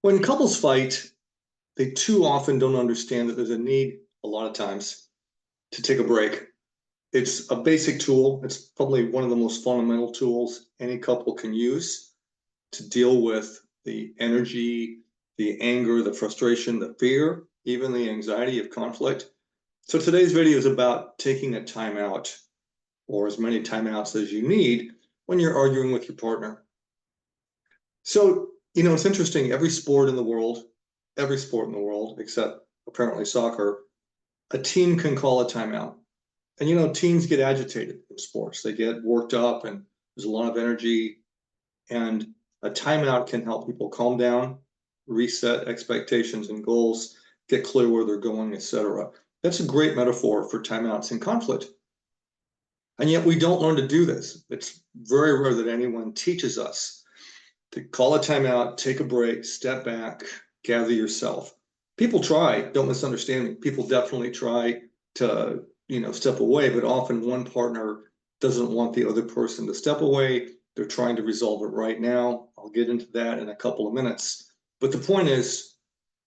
When couples fight, they too often don't understand that there's a need, a lot of times, to take a break. It's a basic tool. It's probably one of the most fundamental tools any couple can use to deal with the energy, the anger, the frustration, the fear, even the anxiety of conflict. So today's video is about taking a timeout, or as many timeouts as you need when you're arguing with your partner. So, it's interesting. Every sport in the world, except apparently soccer, a team can call a timeout. And, teams get agitated in sports. They get worked up and there's a lot of energy. And a timeout can help people calm down, reset expectations and goals, get clear where they're going, etc. That's a great metaphor for timeouts in conflict. And yet we don't learn to do this. It's very rare that anyone teaches us to call a timeout, take a break, step back, gather yourself. People try, don't misunderstand me. People definitely try to, step away, but often one partner doesn't want the other person to step away. They're trying to resolve it right now. I'll get into that in a couple of minutes. But the point is,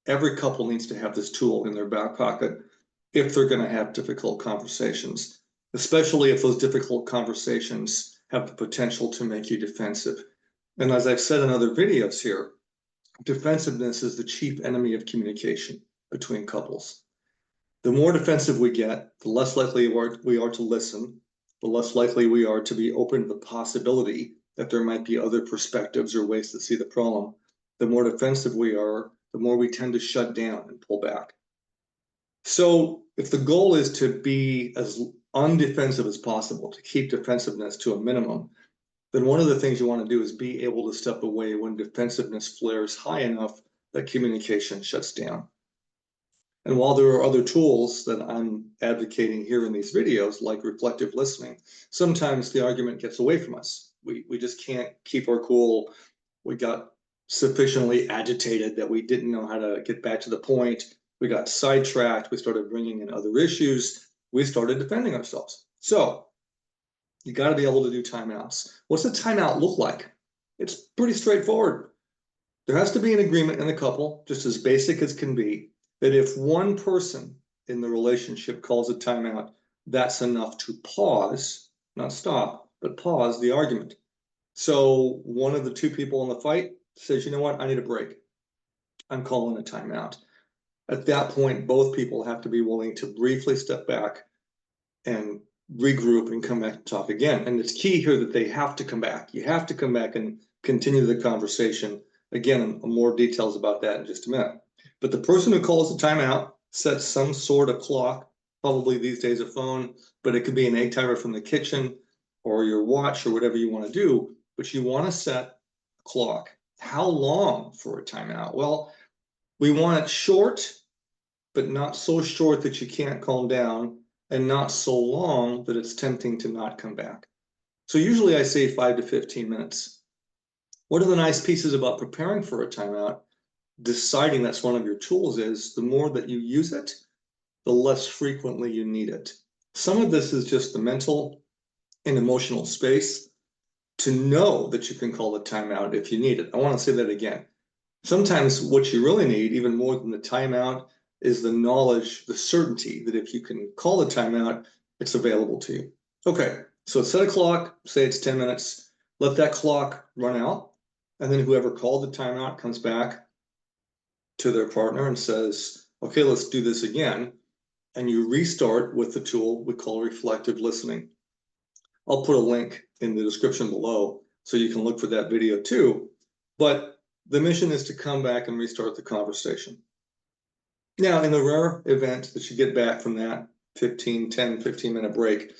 every couple needs to have this tool in their back pocket if they're going to have difficult conversations, especially if those difficult conversations have the potential to make you defensive. And as I've said in other videos here, defensiveness is the chief enemy of communication between couples. The more defensive we get, the less likely we are to listen, the less likely we are to be open to the possibility that there might be other perspectives or ways to see the problem. The more defensive we are, the more we tend to shut down and pull back. So if the goal is to be as undefensive as possible, to keep defensiveness to a minimum, then one of the things you want to do is be able to step away when defensiveness flares high enough that communication shuts down. And while there are other tools that I'm advocating here in these videos, like reflective listening, sometimes the argument gets away from us. We just can't keep our cool. We got sufficiently agitated that we didn't know how to get back to the point. We got sidetracked. We started bringing in other issues. We started defending ourselves. So you got to be able to do timeouts. What's a timeout look like? It's pretty straightforward. There has to be an agreement in the couple, just as basic as can be, that if one person in the relationship calls a timeout, that's enough to pause, not stop, but pause the argument. So one of the two people in the fight says, you know what, I need a break. I'm calling a timeout. At that point, both people have to be willing to briefly step back and regroup and come back and talk again. And it's key here that they have to come back. You have to come back and continue the conversation. Again, more details about that in just a minute. But the person who calls the timeout sets some sort of clock, probably these days a phone, but it could be an egg timer from the kitchen or your watch or whatever you want to do. But you want to set a clock. How long for a timeout? Well, we want it short, but not so short that you can't calm down, and not so long that it's tempting to not come back. So usually I say 5 to 15 minutes. One of the nice pieces about preparing for a timeout, deciding that's one of your tools, is the more that you use it, the less frequently you need it. Some of this is just the mental and emotional space to know that you can call a timeout if you need it. I want to say that again. Sometimes what you really need, even more than the timeout, is the knowledge, the certainty that if you can call a timeout, it's available to you. Okay, so set a clock, say it's 10 minutes, let that clock run out, and then whoever called the timeout comes back to their partner and says, okay, let's do this again. And you restart with the tool we call reflective listening. I'll put a link in the description below so you can look for that video too. But the mission is to come back and restart the conversation. Now, in the rare event that you get back from that 10, 15-minute break,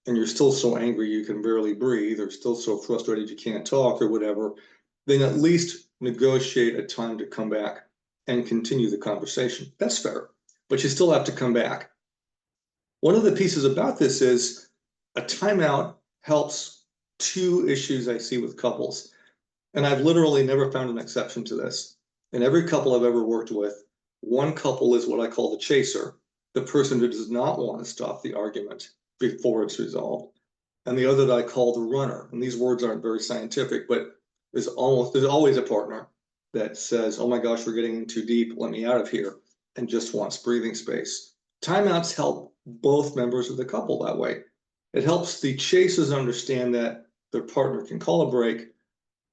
and you're still so angry you can barely breathe, or still so frustrated you can't talk, or whatever, then at least negotiate a time to come back and continue the conversation. That's fair, but you still have to come back. One of the pieces about this is a timeout helps two issues I see with couples. And I've literally never found an exception to this. In every couple I've ever worked with, one couple is what I call the chaser, the person who does not want to stop the argument before it's resolved. And the other that I call the runner. And these words aren't very scientific, but there's always a partner that says, oh my gosh, we're getting in too deep, let me out of here, and just wants breathing space. Timeouts help both members of the couple that way. It helps the chasers understand that their partner can call a break,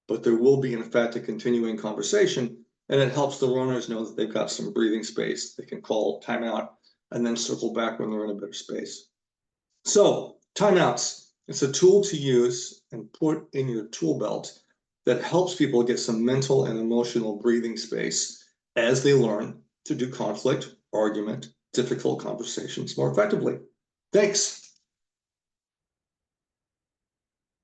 but there will be, in fact, a continuing conversation. And it helps the runners know that they've got some breathing space. They can call timeout and then circle back when they're in a better space. So timeouts, it's a tool to use and put in your tool belt that helps people get some mental and emotional breathing space as they learn to do conflict, argument, difficult conversations more effectively. Thanks.